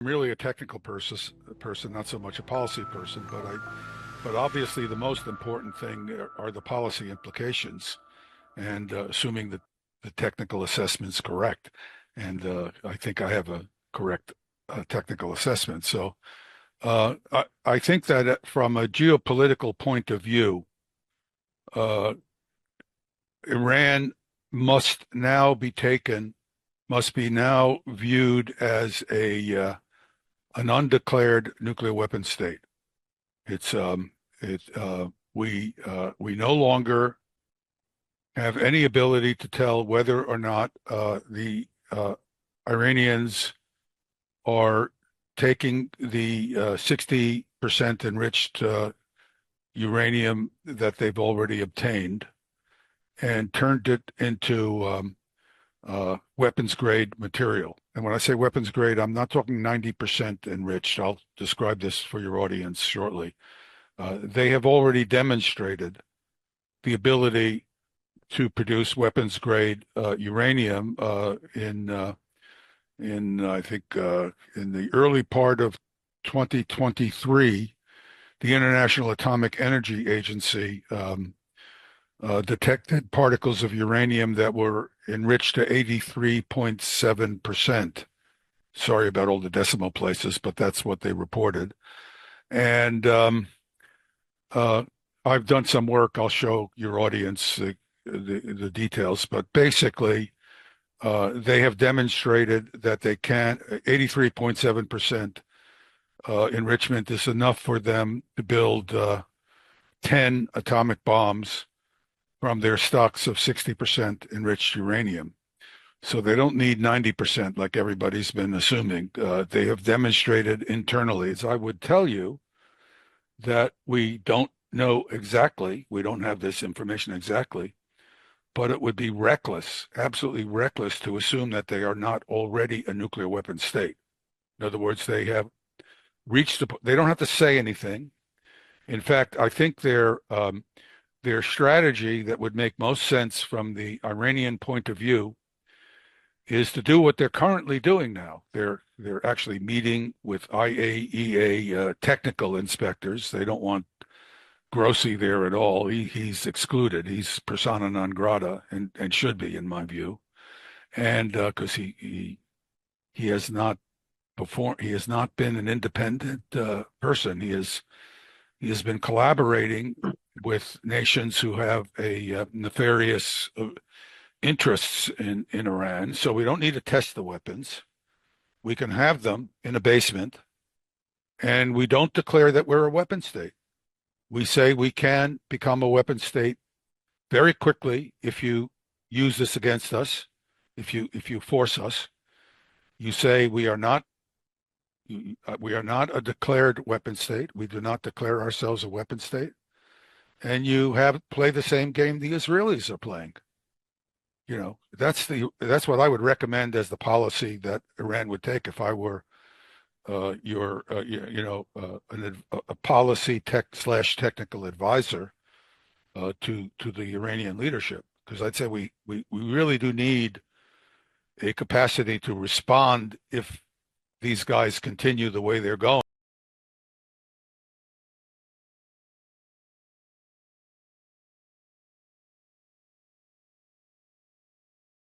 really a technical person, not so much a policy person, but obviously the most important thing are the policy implications, and assuming that the technical assessment's correct, and I think I have a correct technical assessment. So I think that from a geopolitical point of view, uh, Iran must now be taken, must be now viewed as a an undeclared nuclear weapon state. It's it we no longer have any ability to tell whether or not the Iranians are taking the 60% enriched uranium that they've already obtained and turned it into weapons grade material. And when I say weapons grade, I'm not talking 90% enriched. I'll describe this for your audience shortly. They have already demonstrated the ability to produce weapons grade uranium in I think in the early part of 2023. The International Atomic Energy Agency detected particles of uranium that were enriched to 83.7%. Sorry about all the decimal places, but that's what they reported. And uh, I've done some work. I'll show your audience the details, but basically, they have demonstrated that they can 83.7% enrichment is enough for them to build 10 atomic bombs from their stocks of 60% enriched uranium. So they don't need 90% like everybody's been assuming. They have demonstrated internally, as I would tell you, that we don't know exactly, we don't have this information exactly, but it would be reckless, absolutely reckless to assume that they are not already a nuclear weapon state. In other words, they have reached they don't have to say anything. In fact, I think their strategy that would make most sense from the Iranian point of view is to do what they're currently doing now. They're actually meeting with IAEA technical inspectors. They don't want Grossi there at all. He's excluded. He's persona non grata and should be, in my view. And because he has not he has not been an independent person. He has been collaborating with nations who have a nefarious interests in Iran. So we don't need to test the weapons. We can have them in a basement, and we don't declare that we're a weapon state. We say we can become a weapon state very quickly if you use this against us, if you force us. You say we are not a declared weapon state. We do not declare ourselves a weapon state. And you have play the same game the Israelis are playing. That's what I would recommend as the policy that Iran would take if I were your a policy tech/technical advisor to the Iranian leadership, because I'd say we really do need a capacity to respond if these guys continue the way they're going.